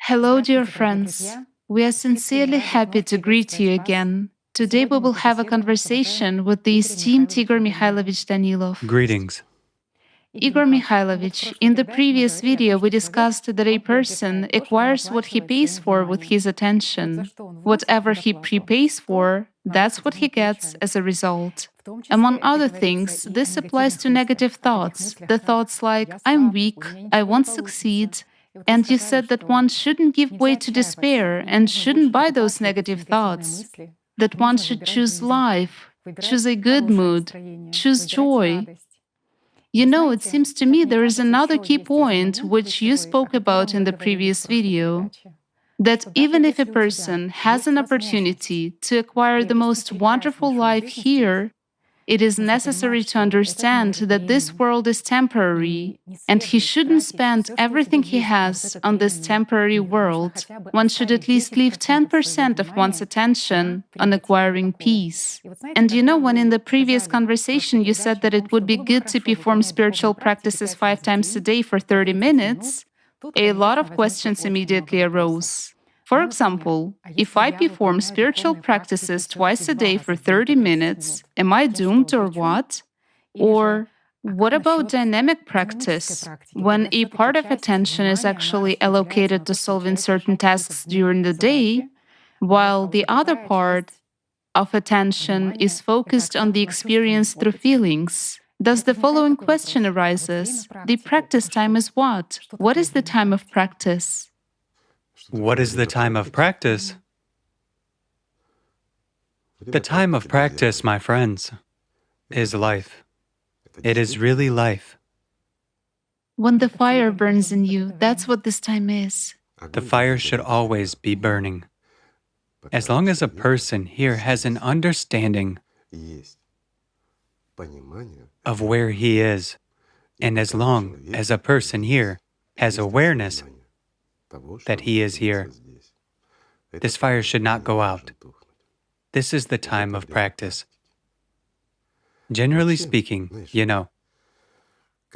Hello, dear friends. We are sincerely happy to greet you again. Today we will have a conversation with the esteemed Igor Mikhailovich Danilov. Greetings. Igor Mikhailovich, in the previous video we discussed that a person acquires what he pays for with his attention. Whatever he prepays for, that's what he gets as a result. Among other things, this applies to negative thoughts, the thoughts like, I'm weak, I won't succeed. And you said that one shouldn't give way to despair and shouldn't buy those negative thoughts, that one should choose life, choose a good mood, choose joy. You know, it seems to me there is another key point which you spoke about in the previous video, that even if a person has an opportunity to acquire the most wonderful life here, it is necessary to understand that this world is temporary, and he shouldn't spend everything he has on this temporary world. One should at least leave 10% of one's attention on acquiring peace. And you know, when in the previous conversation you said that it would be good to perform spiritual practices 5 times a day for 30 minutes, a lot of questions immediately arose. For example, if I perform spiritual practices twice a day for 30 minutes, am I doomed or what? Or what about dynamic practice, when a part of attention is actually allocated to solving certain tasks during the day, while the other part of attention is focused on the experience through feelings? Thus, the following question arises: the practice time is what? What is the time of practice? What is the time of practice? The time of practice, my friends, is life. It is really life. When the fire burns in you, that's what this time is. The fire should always be burning. As long as a person here has an understanding of where he is, and as long as a person here has awareness that he is here, this fire should not go out. This is the time of practice. Generally speaking, you know,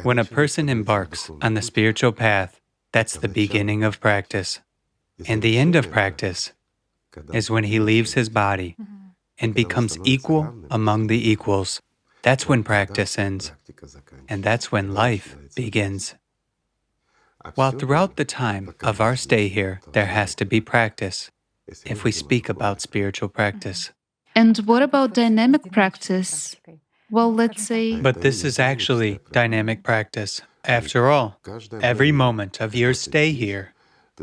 when a person embarks on the spiritual path, that's the beginning of practice. And the end of practice is when he leaves his body and becomes equal among the equals. That's when practice ends, and that's when life begins. While throughout the time of our stay here, there has to be practice, if we speak about spiritual practice. And what about dynamic practice? Well, let's say... But this is actually dynamic practice. After all, every moment of your stay here,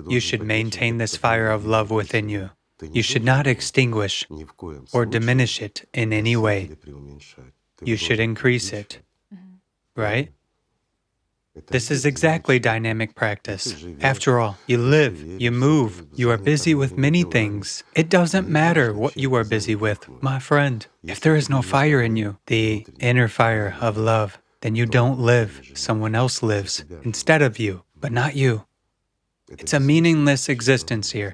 you should maintain this fire of love within you. You should not extinguish or diminish it in any way. You should increase it, right? This is exactly dynamic practice. After all, you live, you move, you are busy with many things. It doesn't matter what you are busy with, my friend. If there is no fire in you, the inner fire of love, then you don't live. Someone else lives instead of you, but not you. It's a meaningless existence here,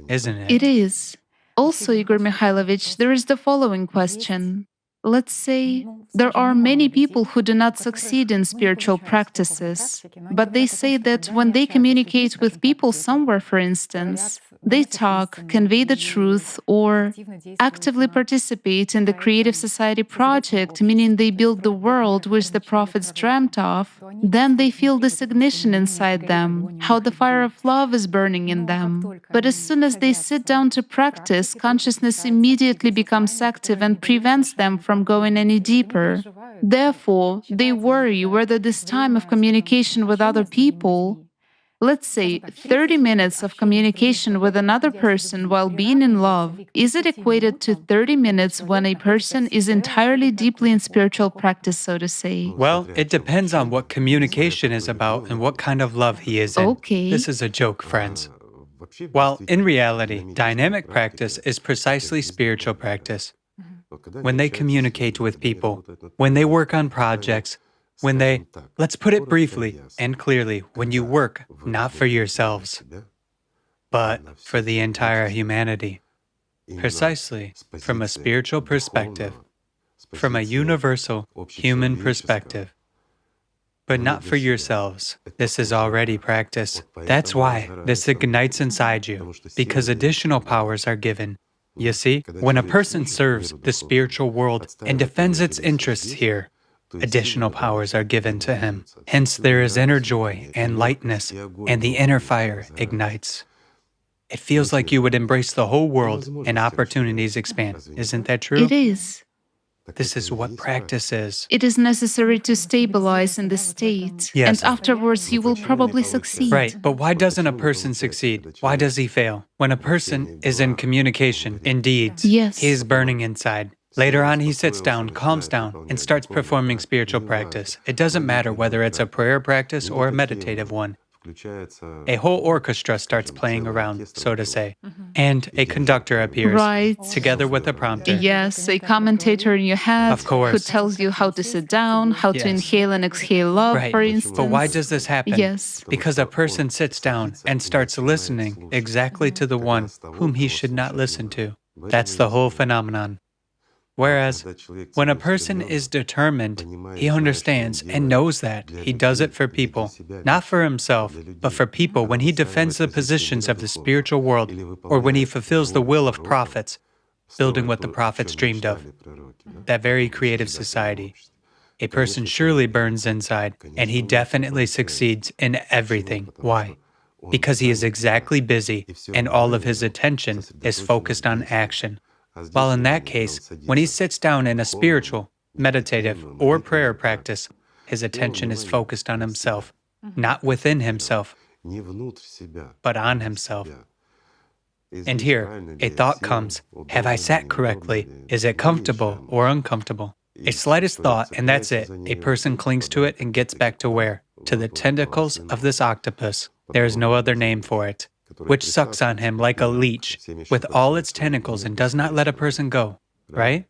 isn't it? It is. Also, Igor Mikhailovich, there is the following question. Let's say there are many people who do not succeed in spiritual practices, but they say that when they communicate with people somewhere, for instance, they talk, convey the truth, or actively participate in the Creative Society project, meaning they build the world which the prophets dreamt of, then they feel this ignition inside them, how the fire of love is burning in them. But as soon as they sit down to practice, consciousness immediately becomes active and prevents them from going any deeper. Therefore, they worry whether this time of communication with other people, let's say 30 minutes of communication with another person while being in love, is it equated to 30 minutes when a person is entirely deeply in spiritual practice, so to say? Well, it depends on what communication is about and what kind of love he is in. Okay. This is a joke, friends. While in reality, dynamic practice is precisely spiritual practice. When they communicate with people, when they work on projects, when they, let's put it briefly and clearly, when you work not for yourselves, but for the entire humanity, precisely from a spiritual perspective, from a universal human perspective. but not for yourselves. This is already practice. That's why this ignites inside you, because additional powers are given. You see, when a person serves the spiritual world and defends its interests here, additional powers are given to him. Hence, there is inner joy and lightness, and the inner fire ignites. It feels like you would embrace the whole world and opportunities expand. Isn't that true? It is. This is what practice is. It is necessary to stabilize in this state. Yes. And afterwards, you will probably succeed. Right, but why doesn't a person succeed? Why does he fail? When a person is in communication, in deeds, Yes. he is burning inside. Later on, he sits down, calms down, and starts performing spiritual practice. It doesn't matter whether it's a prayer practice or a meditative one. A whole orchestra starts playing around, so to say, and a conductor appears, Right. together with a prompter. Yes, a commentator in your head Of course. who tells you how to sit down, how to Yes. inhale and exhale love, Right, for instance. but why does this happen? Yes. Because a person sits down and starts listening exactly to the one whom he should not listen to. That's the whole phenomenon. Whereas, when a person is determined, he understands and knows that he does it for people, not for himself, but for people when he defends the positions of the spiritual world or when he fulfills the will of prophets, building what the prophets dreamed of, that very creative society. A person surely burns inside, and he definitely succeeds in everything. Why? Because he is exactly busy, and all of his attention is focused on action. While in that case, when he sits down in a spiritual, meditative, or prayer practice, his attention is focused on himself, not within himself, but on himself. And here, a thought comes, have I sat correctly? Is it comfortable or uncomfortable? A slightest thought, and that's it. A person clings to it and gets back to where? To the tentacles of this octopus. There is no other name for it, which sucks on him like a leech with all its tentacles and does not let a person go, right?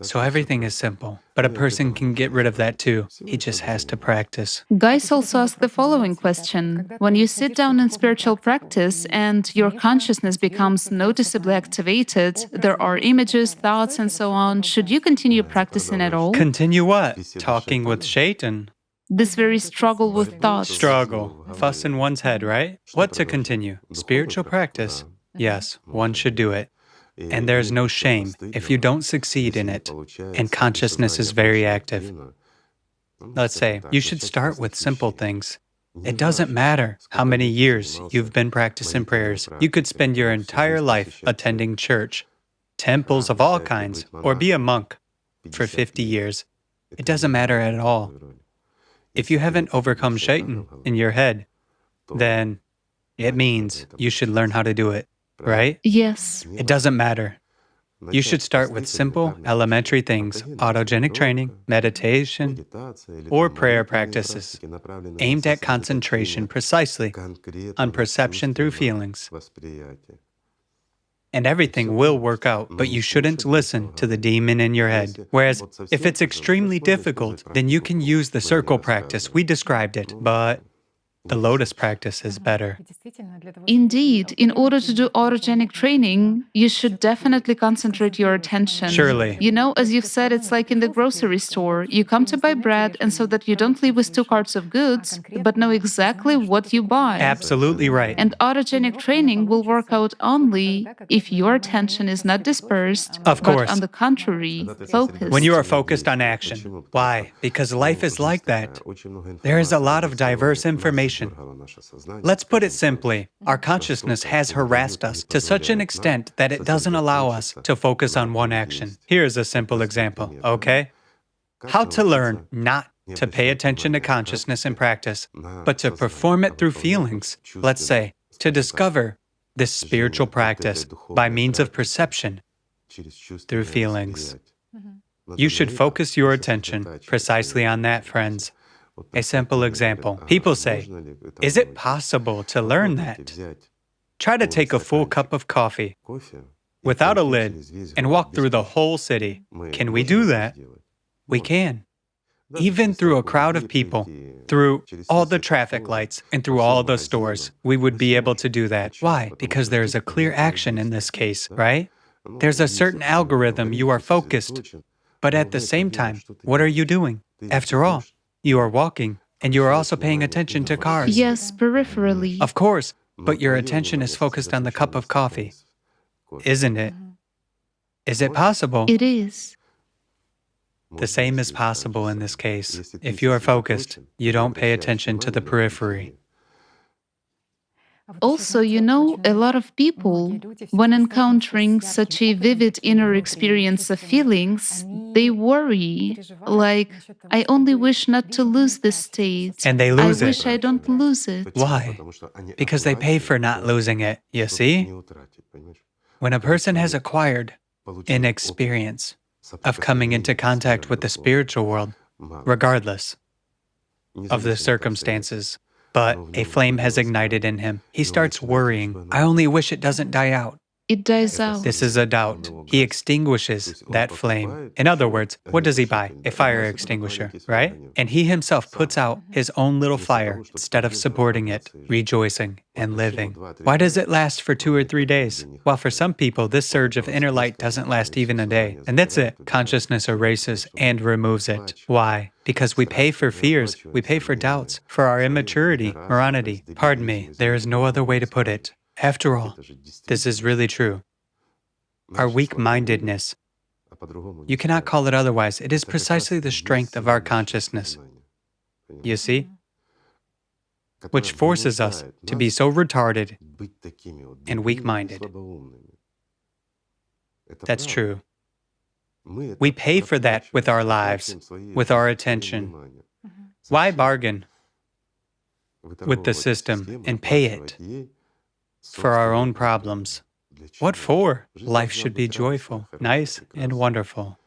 So everything is simple, but a person can get rid of that too. He just has to practice. Guys also ask the following question. When you sit down in spiritual practice and your consciousness becomes noticeably activated, there are images, thoughts, and so on, should you continue practicing at all? Continue what? Talking with Shaitan? This very struggle with thoughts. Struggle. Fuss in one's head, right? What to continue? Spiritual practice? Yes, one should do it. And there's no shame if you don't succeed in it, and consciousness is very active. Let's say you should start with simple things. It doesn't matter how many years you've been practicing prayers. You could spend your entire life attending church, temples of all kinds, or be a monk for 50 years. It doesn't matter at all. If you haven't overcome Shaitan in your head, then it means you should learn how to do it, right? Yes. It doesn't matter. You should start with simple, elementary things, autogenic training, meditation, or prayer practices, aimed at concentration precisely on perception through feelings. And everything will work out, but you shouldn't listen to the demon in your head. Whereas, if it's extremely difficult, then you can use the circle practice. We described it, but the lotus practice is better. Indeed, in order to do autogenic training, you should definitely concentrate your attention. Surely. You know, as you've said, it's like in the grocery store. You come to buy bread, and so that you don't leave with 2 carts of goods, but know exactly what you buy. Absolutely right. And autogenic training will work out only if your attention is not dispersed, Of course. but on the contrary, focused. When you are focused on action. Why? Because life is like that. There is a lot of diverse information. Let's put it simply. Our consciousness has harassed us to such an extent that it doesn't allow us to focus on one action. Here's a simple example, okay? How to learn not to pay attention to consciousness in practice, but to perform it through feelings. Let's say, to discover this spiritual practice by means of perception through feelings. You should focus your attention precisely on that, friends. A simple example. People say, is it possible to learn that? Try to take a full cup of coffee without a lid and walk through the whole city. Can we do that? We can. Even through a crowd of people, through all the traffic lights, and through all the stores, we would be able to do that. Why? Because there's a clear action in this case, right? There's a certain algorithm, you are focused. But at the same time, what are you doing? After all, You are walking, and you are also paying attention to cars. Yes, peripherally. Of course, but your attention is focused on the cup of coffee, isn't it? Is it possible? It is. The same is possible in this case. If you are focused, you don't pay attention to the periphery. Also, a lot of people, when encountering such a vivid inner experience of feelings, they worry, like, I only wish not to lose this state. And they lose I it. wish I don't lose it. Why? Because they pay for not losing it, you see? When a person has acquired an experience of coming into contact with the spiritual world, regardless of the circumstances, but a flame has ignited in him, he starts worrying, I only wish it doesn't die out. It dies out. This is a doubt. He extinguishes that flame. In other words, what does he buy? A fire extinguisher, right? And he himself puts out his own little fire instead of supporting it, rejoicing, and living. Why does it last for 2 or 3 days? Well, for some people, this surge of inner light doesn't last even a day. And that's it. Consciousness erases and removes it. Why? Because we pay for fears, we pay for doubts, for our immaturity, morality. Pardon me, there is no other way to put it. After all, this is really true. Our weak-mindedness, you cannot call it otherwise. It is precisely the strength of our consciousness, you see, which forces us to be so retarded and weak-minded. That's true. We pay for that with our lives, with our attention. Why bargain with the system and pay it for our own problems? What for? Life should be joyful, nice, and wonderful.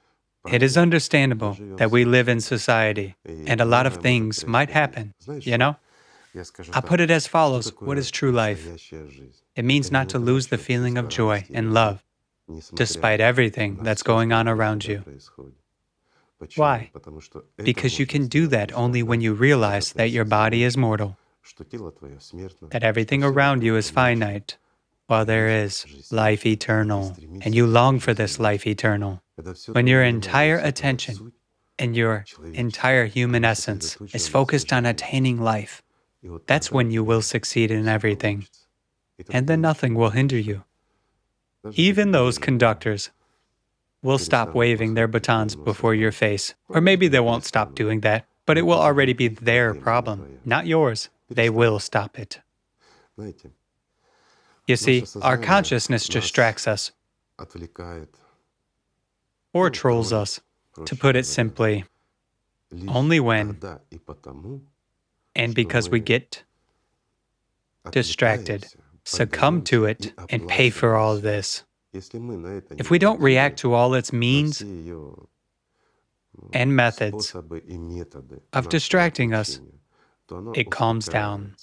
It is understandable that we live in society, and a lot of things might happen, you know? I'll put it as follows. What is true life? It means not to lose the feeling of joy and love, despite everything that's going on around you. Why? Because you can do that only when you realize that your body is mortal, that everything around you is finite, while there is life eternal, and you long for this life eternal. When your entire attention and your entire human essence is focused on attaining life, that's when you will succeed in everything, and then nothing will hinder you. Even those conductors will stop waving their batons before your face, or maybe they won't stop doing that, but it will already be their problem, not yours. They will stop it. You see, our consciousness distracts us, or trolls us, to put it simply, only when and because we get distracted, succumb to it, and pay for all this. If we don't react to all its means and methods of distracting us, it calms down.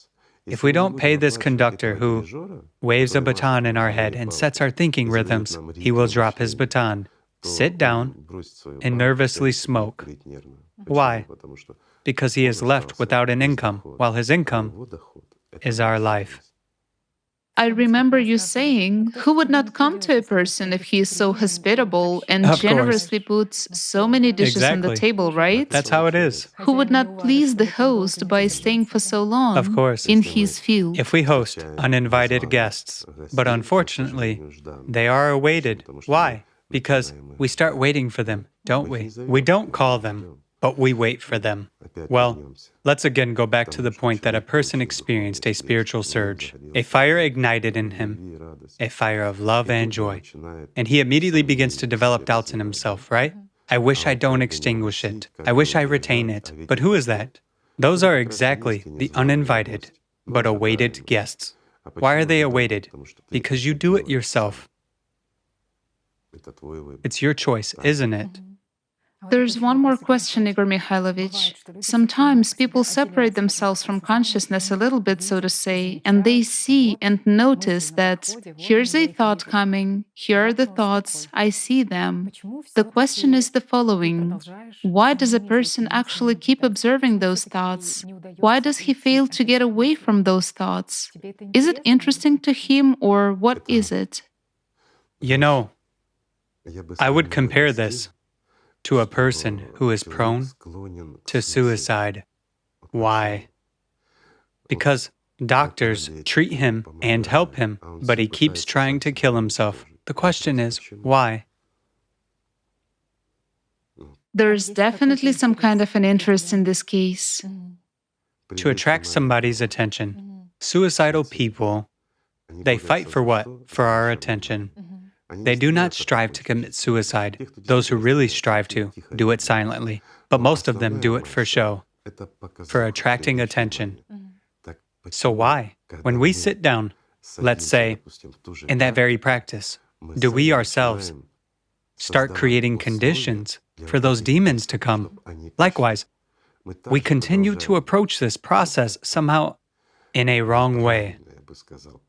If we don't pay this conductor who waves a baton in our head and sets our thinking rhythms, he will drop his baton, sit down, and nervously smoke. Why? Because he is left without an income, while his income is our life. I remember you saying, who would not come to a person if he is so hospitable and Of generously puts so many dishes on the Exactly. table, right? That's how it is. Who would not please the host by staying for so long Of course. in his field? If we host uninvited guests, but unfortunately, they are awaited. Why? Because we start waiting for them, don't we? We don't call them, but we wait for them. Well, let's again go back to the point that a person experienced a spiritual surge, a fire ignited in him, a fire of love and joy, and he immediately begins to develop doubts in himself, right? I wish I don't extinguish it. I wish I retain it. But who is that? Those are exactly the uninvited, but awaited guests. Why are they awaited? Because you do it yourself. It's your choice, isn't it? There's one more question, Igor Mikhailovich. Sometimes people separate themselves from consciousness a little bit, so to say, and they see and notice that here's a thought coming, here are the thoughts, I see them. The question is the following: why does a person actually keep observing those thoughts? Why does he fail to get away from those thoughts? Is it interesting to him, or what is it? You know, I would compare this to a person who is prone to suicide. Why? Because doctors treat him and help him, but he keeps trying to kill himself. The question is, why? There's definitely some kind of an interest in this case. To attract somebody's attention. Suicidal people, they fight for what? For our attention. They do not strive to commit suicide. Those who really strive to do it silently, but most of them do it for show, for attracting attention. So why? When we sit down, let's say, in that very practice, do we ourselves start creating conditions for those demons to come? Likewise, we continue to approach this process somehow in a wrong way,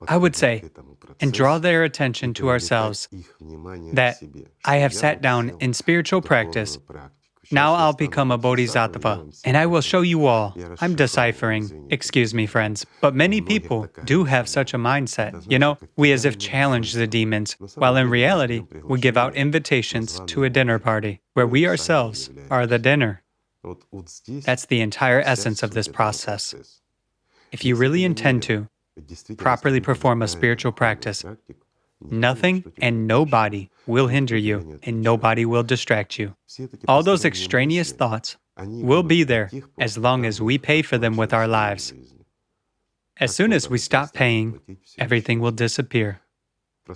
I would say, and draw their attention to ourselves, that I have sat down in spiritual practice. Now I'll become a bodhisattva, and I will show you all. I'm deciphering, excuse me, friends, but many people do have such a mindset. You know, we as if challenge the demons, while in reality, we give out invitations to a dinner party, where we ourselves are the dinner. That's the entire essence of this process. If you really intend to properly perform a spiritual practice, nothing and nobody will hinder you, and nobody will distract you. All those extraneous thoughts will be there as long as we pay for them with our lives. As soon as we stop paying, everything will disappear.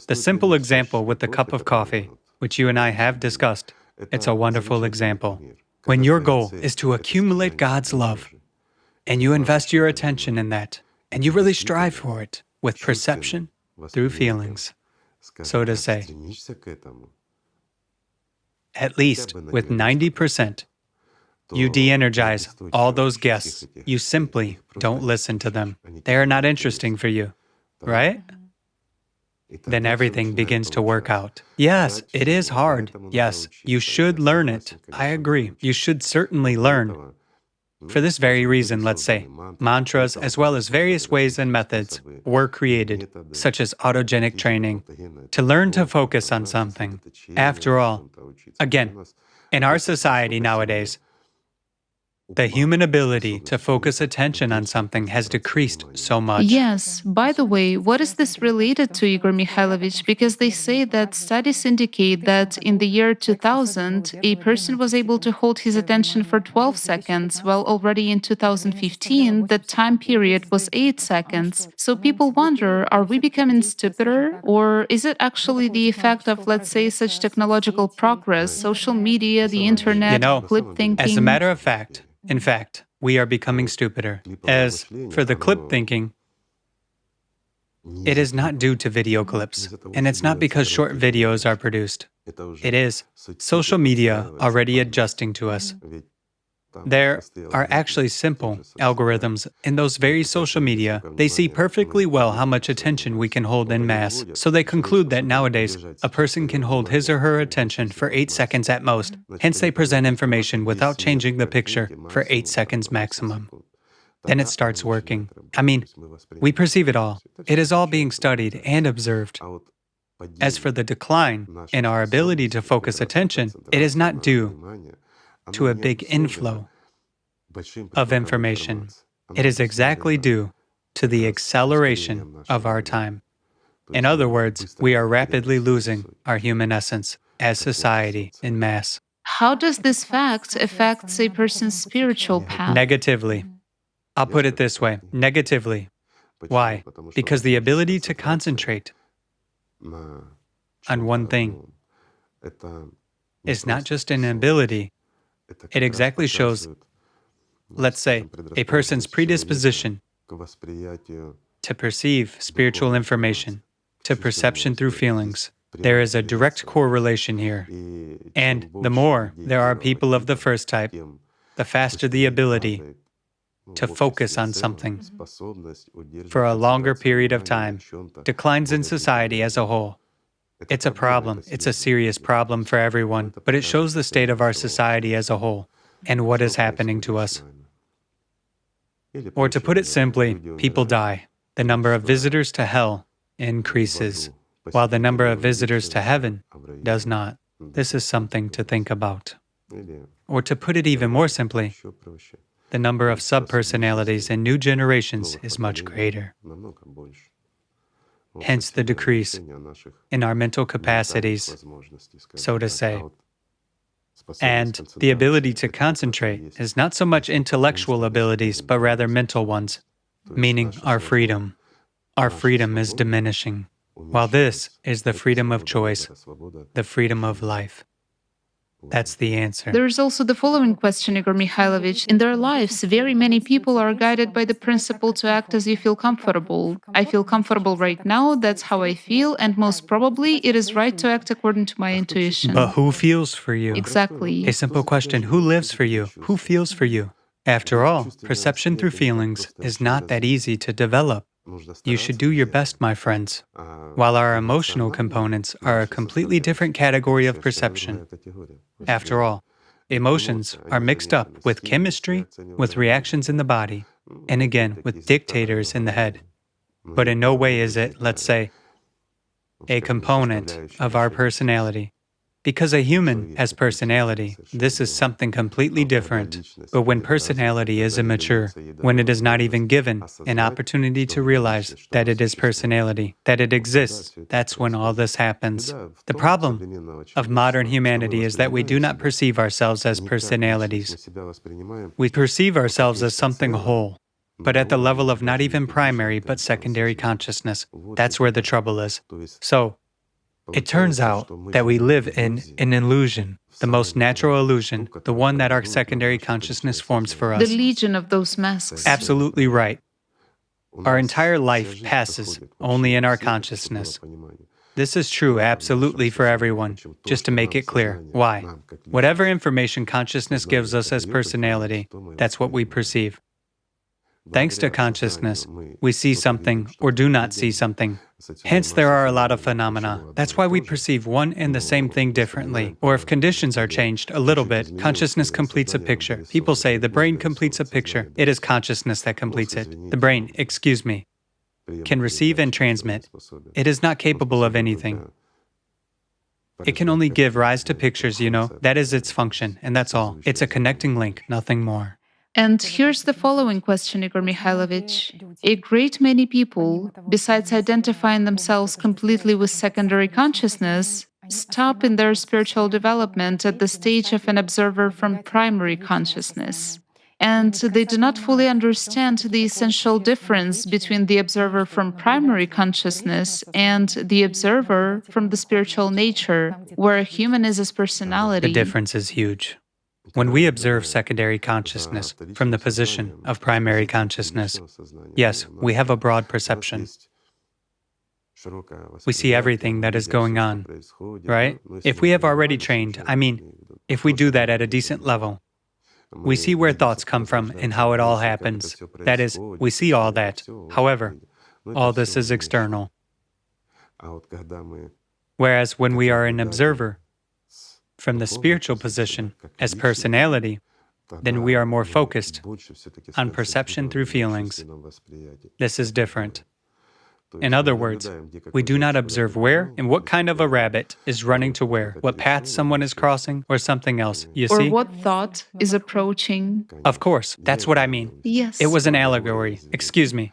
The simple example with the cup of coffee, which you and I have discussed, it's a wonderful example. When your goal is to accumulate God's love, and you invest your attention in that, and you really strive for it with perception through feelings, so to say, at least with 90%, you de-energize all those guests. You simply don't listen to them. They are not interesting for you, right? Then everything begins to work out. Yes, it is hard. Yes, you should learn it. I agree. You should certainly learn. For this very reason, let's say, mantras as well as various ways and methods were created, such as autogenic training, to learn to focus on something. After all, again, in our society nowadays, the human ability to focus attention on something has decreased so much. Yes. By the way, what is this related to, Igor Mikhailovich? Because they say that studies indicate that in the year 2000, a person was able to hold his attention for 12 seconds, while already in 2015, the time period was 8 seconds. So people wonder, are we becoming stupider? Or is it actually the effect of, let's say, such technological progress, social media, the internet, clip thinking? As a matter of fact, in fact, we are becoming stupider. As for the clip thinking, it is not due to video clips, and it's not because short videos are produced. It is social media already adjusting to us. There are actually simple algorithms in those very social media. They see perfectly well how much attention we can hold in mass. So they conclude that nowadays, a person can hold his or her attention for 8 seconds at most. Hence, they present information without changing the picture for 8 seconds maximum. Then it starts working. I mean, we perceive it all. It is all being studied and observed. As for the decline in our ability to focus attention, it is not due to a big inflow of information. It is exactly due to the acceleration of our time. In other words, we are rapidly losing our human essence as society in mass. How does this fact affect a person's spiritual path? Negatively. I'll put it this way, negatively. Why? Because the ability to concentrate on one thing is not just an ability. It exactly shows, let's say, a person's predisposition to perceive spiritual information, to perception through feelings. There is a direct correlation here. And the more there are people of the first type, the faster the ability to focus on something for a longer period of time declines in society as a whole. It's a problem. It's a serious problem for everyone, but it shows the state of our society as a whole and what is happening to us. Or to put it simply, people die. The number of visitors to hell increases, while the number of visitors to heaven does not. This is something to think about. Or to put it even more simply, the number of subpersonalities in new generations is much greater. Hence the decrease in our mental capacities, so to say. And the ability to concentrate is not so much intellectual abilities, but rather mental ones, meaning our freedom. Our freedom is diminishing, while this is the freedom of choice, the freedom of life. That's the answer. There is also the following question, Igor Mikhailovich. In their lives, very many people are guided by the principle to act as you feel comfortable. I feel comfortable right now, that's how I feel, and most probably it is right to act according to my intuition. But who feels for you? Exactly. A simple question, who lives for you? Who feels for you? After all, perception through feelings is not that easy to develop. You should do your best, my friends. While our emotional components are a completely different category of perception. After all, emotions are mixed up with chemistry, with reactions in the body, and again, with dictators in the head. But in no way is it, let's say, a component of our personality. Because a human has personality, this is something completely different. But when personality is immature, when it is not even given an opportunity to realize that it is personality, that it exists, that's when all this happens. The problem of modern humanity is that we do not perceive ourselves as personalities. We perceive ourselves as something whole, but at the level of not even primary but secondary consciousness. That's where the trouble is. So, it turns out that we live in an illusion, the most natural illusion, the one that our secondary consciousness forms for us. The legion of those masks. Absolutely right. Our entire life passes only in our consciousness. This is true absolutely for everyone, just to make it clear. Why? Whatever information consciousness gives us as personality, that's what we perceive. Thanks to consciousness, we see something or do not see something. Hence, there are a lot of phenomena. That's why we perceive one and the same thing differently. Or if conditions are changed a little bit, consciousness completes a picture. People say the brain completes a picture. It is consciousness that completes it. The brain, can receive and transmit. It is not capable of anything. It can only give rise to pictures, That is its function, and that's all. It's a connecting link, nothing more. And here's the following question, Igor Mikhailovich. A great many people, besides identifying themselves completely with secondary consciousness, stop in their spiritual development at the stage of an observer from primary consciousness. And they do not fully understand the essential difference between the observer from primary consciousness and the observer from the spiritual nature, where human is as personality. The difference is huge. When we observe secondary consciousness from the position of primary consciousness, yes, we have a broad perception. We see everything that is going on, right? If we have already trained, if we do that at a decent level, we see where thoughts come from and how it all happens. That is, we see all that. However, all this is external. Whereas when we are an observer, from the spiritual position as personality, then we are more focused on perception through feelings. This is different. In other words, we do not observe where and what kind of a rabbit is running to where, what path someone is crossing, or something else, you see? Or what thought is approaching. Of course, that's what I mean. Yes. It was an allegory. Excuse me.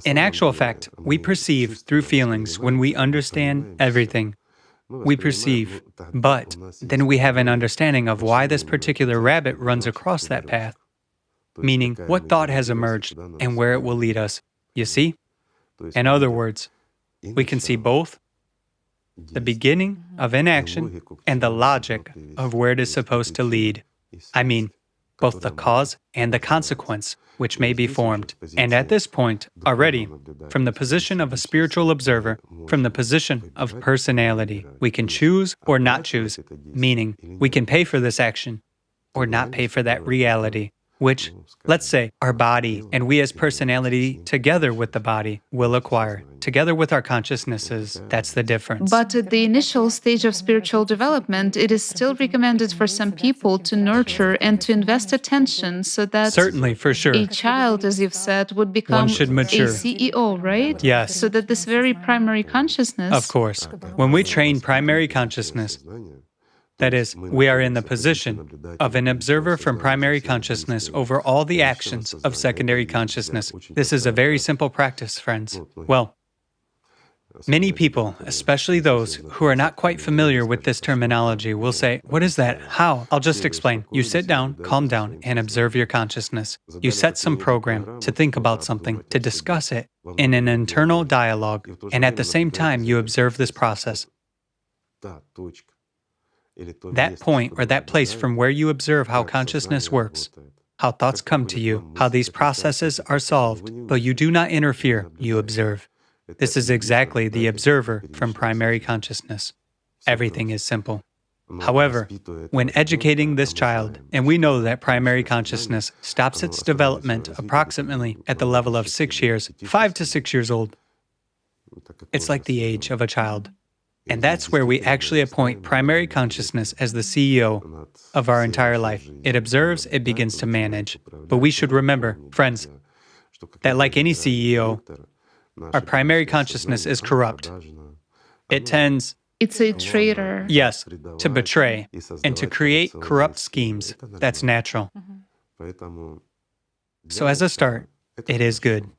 In actual fact, we perceive through feelings when we understand everything. We perceive, but then we have an understanding of why this particular rabbit runs across that path, meaning what thought has emerged and where it will lead us. You see? In other words, we can see both the beginning of inaction and the logic of where it is supposed to lead. Both the cause and the consequence which may be formed. And at this point, already, from the position of a spiritual observer, from the position of personality, we can choose or not choose, meaning we can pay for this action or not pay for that reality, which, let's say, our body and we as personality together with the body will acquire, together with our consciousnesses. That's the difference. But at the initial stage of spiritual development, it is still recommended for some people to nurture and to invest attention so that certainly, for sure, a child, as you've said, would become one should mature. A CEO, right? Yes. So that this very primary consciousness... Of course. When we train primary consciousness, That is, we are in the position of an observer from primary consciousness over all the actions of secondary consciousness. This is a very simple practice, friends. Well, many people, especially those who are not quite familiar with this terminology, will say, "What is that? How?" I'll just explain. You sit down, calm down, and observe your consciousness. You set some program to think about something, to discuss it in an internal dialogue, and at the same time, you observe this process. That point or that place from where you observe how consciousness works, how thoughts come to you, how these processes are solved, but you do not interfere, you observe. This is exactly the observer from primary consciousness. Everything is simple. However, when educating this child, and we know that primary consciousness stops its development approximately at the level of 6 years, 5 to 6 years old, it's like the age of a child. And that's where we actually appoint primary consciousness as the CEO of our entire life. It observes, it begins to manage. But we should remember, friends, that like any CEO, our primary consciousness is corrupt. It tends, It's a traitor. yes, to betray and to create corrupt schemes. That's natural. So as a start, it is good.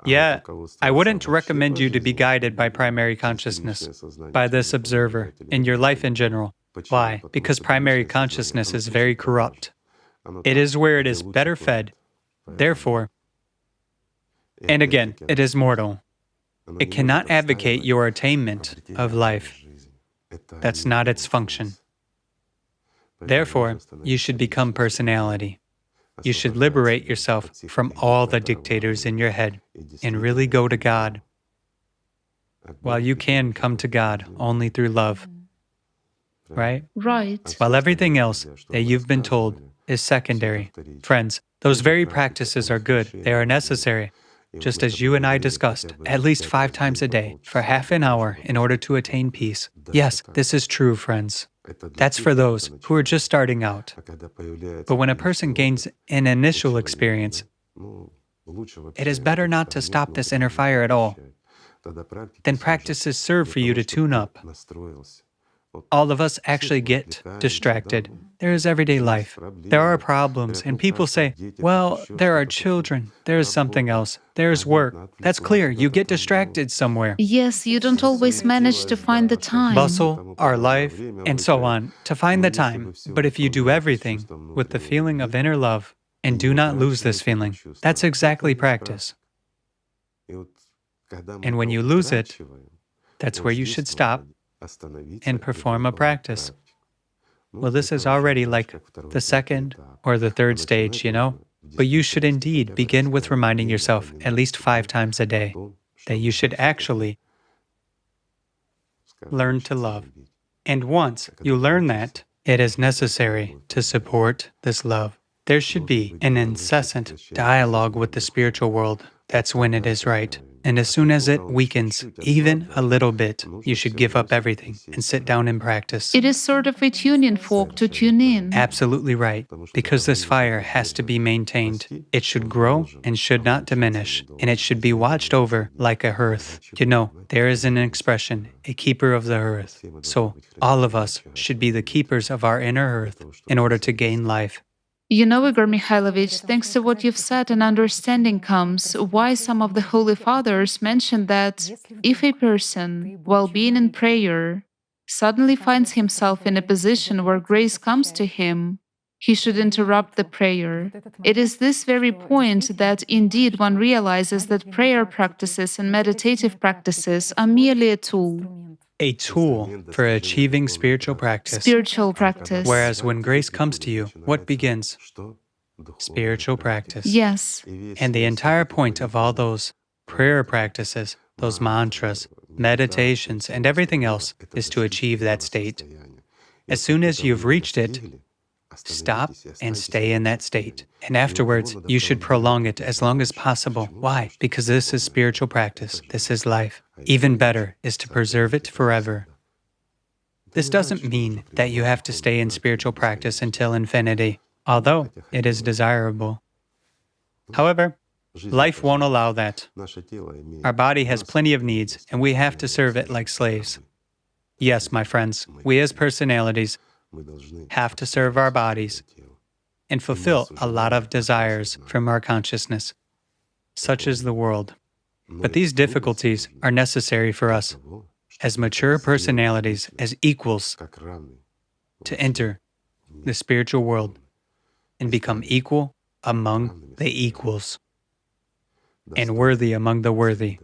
Yeah, I wouldn't recommend you to be guided by primary consciousness, by this observer, in your life in general. Why? Because primary consciousness is very corrupt. It is where it is better fed. Therefore, and again, it is mortal. It cannot advocate your attainment of life. That's not its function. Therefore, you should become personality. You should liberate yourself from all the dictators in your head and really go to God. While you can come to God only through love, right? Right. While everything else that you've been told is secondary. Friends, those very practices are good. They are necessary. Just as you and I discussed, at least 5 times a day, for half an hour in order to attain peace. Yes, this is true, friends. That's for those who are just starting out. But when a person gains an initial experience, it is better not to stop this inner fire at all. Then practices serve for you to tune up. All of us actually get distracted. There is everyday life. There are problems, and people say, well, there are children, there is something else, there is work. That's clear, you get distracted somewhere. Yes, you don't always manage to find the time. Bustle, our life, and so on, to find the time. But if you do everything with the feeling of inner love, and do not lose this feeling, that's exactly practice. And when you lose it, that's where you should stop and perform a practice. Well, this is already like the second or the third stage, you know? But you should indeed begin with reminding yourself at least 5 times a day that you should actually learn to love. And once you learn that, it is necessary to support this love. There should be an incessant dialogue with the spiritual world. That's when it is right. And as soon as it weakens, even a little bit, you should give up everything and sit down and practice. It is sort of a tuning fork to tune in. Absolutely right, because this fire has to be maintained. It should grow and should not diminish, and it should be watched over like a hearth. You know, there is an expression, a keeper of the hearth. So all of us should be the keepers of our inner hearth in order to gain life. You know, Igor Mikhailovich, thanks to what you've said, an understanding comes why some of the Holy Fathers mentioned that if a person, while being in prayer, suddenly finds himself in a position where grace comes to him, he should interrupt the prayer. It is this very point that indeed one realizes that prayer practices and meditative practices are merely a tool. A tool for achieving spiritual practice. Spiritual practice. Whereas when grace comes to you, what begins? Spiritual practice. Yes. And the entire point of all those prayer practices, those mantras, meditations, and everything else is to achieve that state. As soon as you've reached it, stop and stay in that state. And afterwards, you should prolong it as long as possible. Why? Because this is spiritual practice. This is life. Even better is to preserve it forever. This doesn't mean that you have to stay in spiritual practice until infinity, although it is desirable. However, life won't allow that. Our body has plenty of needs, and we have to serve it like slaves. Yes, my friends, we as personalities have to serve our bodies and fulfill a lot of desires from our consciousness, such as the world. But these difficulties are necessary for us as mature personalities, as equals, to enter the spiritual world and become equal among the equals and worthy among the worthy.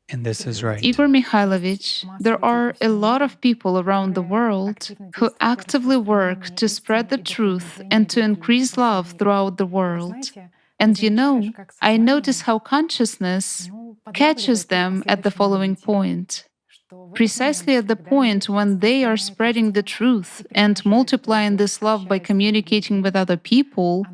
And this is right. Igor Mikhailovich, there are a lot of people around the world who actively work to spread the truth and to increase love throughout the world. And you know, I notice how consciousness catches them at the following point. Precisely at the point when they are spreading the truth and multiplying this love by communicating with other people,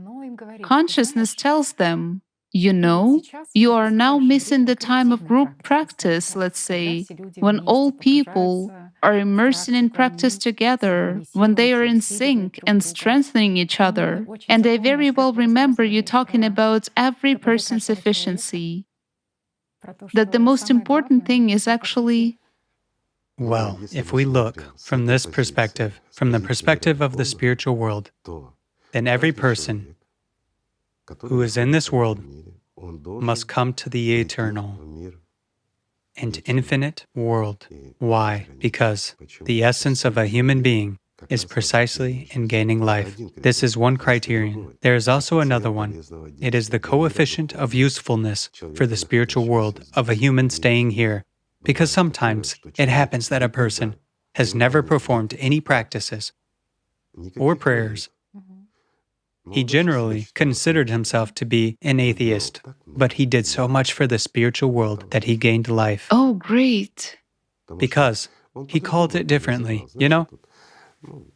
consciousness tells them, you know, you are now missing the time of group practice, let's say, when all people are immersing in practice together, when they are in sync and strengthening each other. And I very well remember you talking about every person's efficiency. That the most important thing is actually. Well, if we look from this perspective, from the perspective of the spiritual world, then every person who is in this world must come to the eternal and infinite world. Why? Because the essence of a human being is precisely in gaining life. This is one criterion. There is also another one. It is the coefficient of usefulness for the spiritual world of a human staying here. Because sometimes it happens that a person has never performed any practices or prayers. He generally considered himself to be an atheist, but he did so much for the spiritual world that he gained life. Oh, great. Because he called it differently, you know?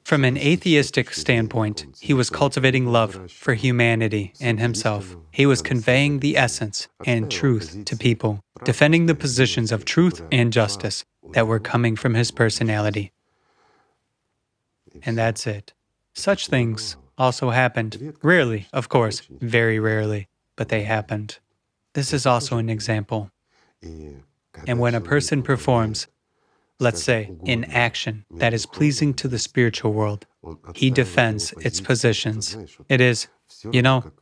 From an atheistic standpoint, he was cultivating love for humanity and himself. He was conveying the essence and truth to people, defending the positions of truth and justice that were coming from his personality. And that's it. Such things also happened. Rarely, of course, very rarely, but they happened. This is also an example. And when a person performs, let's say, in action that is pleasing to the spiritual world, he defends its positions. It is, you know,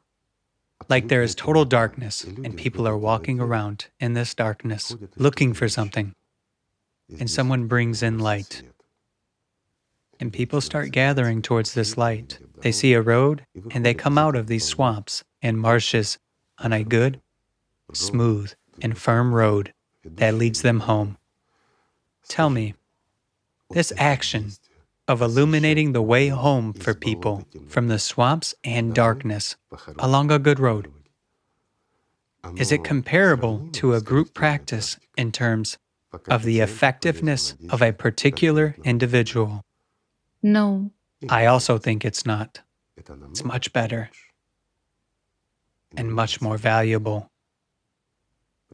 like there is total darkness and people are walking around in this darkness looking for something, and someone brings in light. And people start gathering towards this light. They see a road and they come out of these swamps and marshes on a good, smooth, and firm road that leads them home. Tell me, this action of illuminating the way home for people from the swamps and darkness along a good road, is it comparable to a group practice in terms of the effectiveness of a particular individual? No. I also think it's not. It's much better and much more valuable,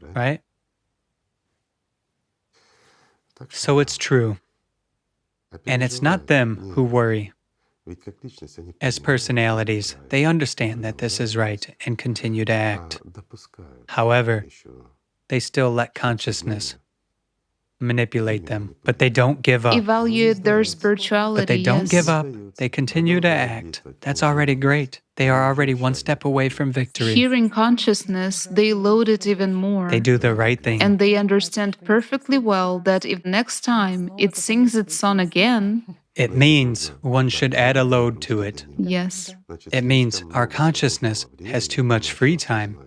right? So it's true. And it's not them who worry. As personalities, they understand that this is right and continue to act. However, they still let consciousness manipulate them, but they don't give up. Evaluate their spirituality. But they don't yes. give up. They continue to act. That's already great. They are already one step away from victory. Hearing consciousness, they load it even more. They do the right thing. And they understand perfectly well that if next time it sings its song again, It means one should add a load to it. yes, It means our consciousness has too much free time,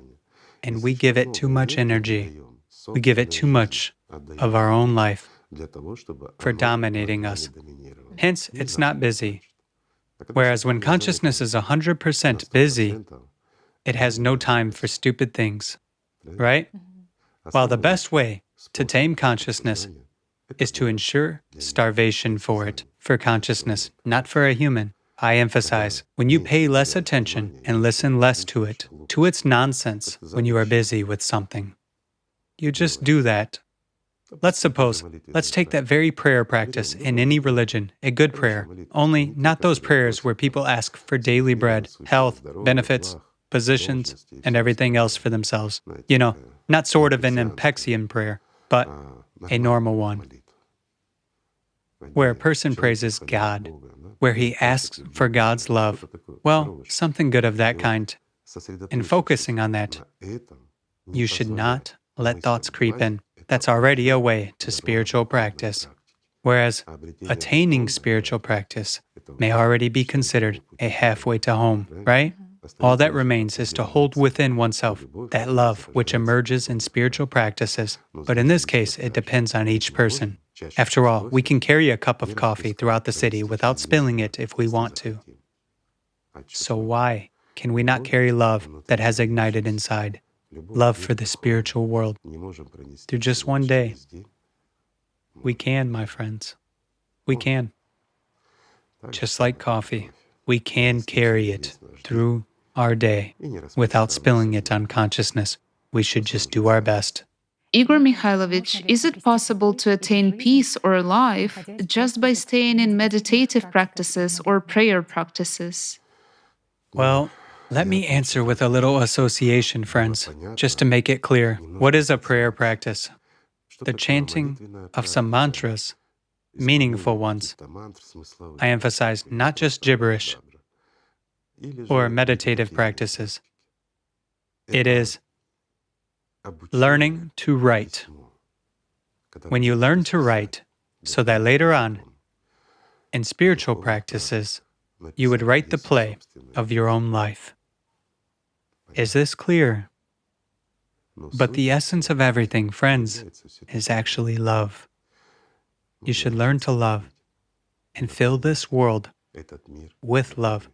and we give it too much energy. We give it too much of our own life for dominating us. Hence, it's not busy. Whereas when consciousness is 100% busy, it has no time for stupid things, right? While the best way to tame consciousness is to ensure starvation for it, for consciousness, not for a human. I emphasize, when you pay less attention and listen less to it, to its nonsense when you are busy with something. You just do that. Let's take that very prayer practice in any religion, a good prayer, only not those prayers where people ask for daily bread, health, benefits, positions, and everything else for themselves. You know, not sort of an Impexian prayer, but a normal one. where a person praises God, where he asks for God's love. Well, something good of that kind. And focusing on that, you should not let thoughts creep in. That's already a way to spiritual practice. Whereas attaining spiritual practice may already be considered a halfway to home, right? All that remains is to hold within oneself that love which emerges in spiritual practices. But in this case, it depends on each person. After all, we can carry a cup of coffee throughout the city without spilling it if we want to. So why can we not carry love that has ignited inside? Love for the spiritual world through just one day? We can, my friends. We can. Just like coffee, we can carry it through our day without spilling it on consciousness. We should just do our best. Igor Mikhailovich, is it possible to attain peace or life just by staying in meditative practices or prayer practices? Well, let me answer with a little association, friends, just to make it clear. What is a prayer practice? The chanting of some mantras, meaningful ones. I emphasize not just gibberish or meditative practices. It is learning to write. When you learn to write, so that later on, in spiritual practices, you would write the play of your own life. Is this clear? But the essence of everything, friends, is actually love. You should learn to love and fill this world with love.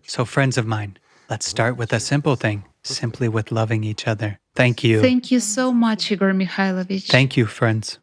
So, friends of mine, let's start with a simple thing, simply with loving each other. Thank you. Thank you so much, Igor Mikhailovich. Thank you, friends.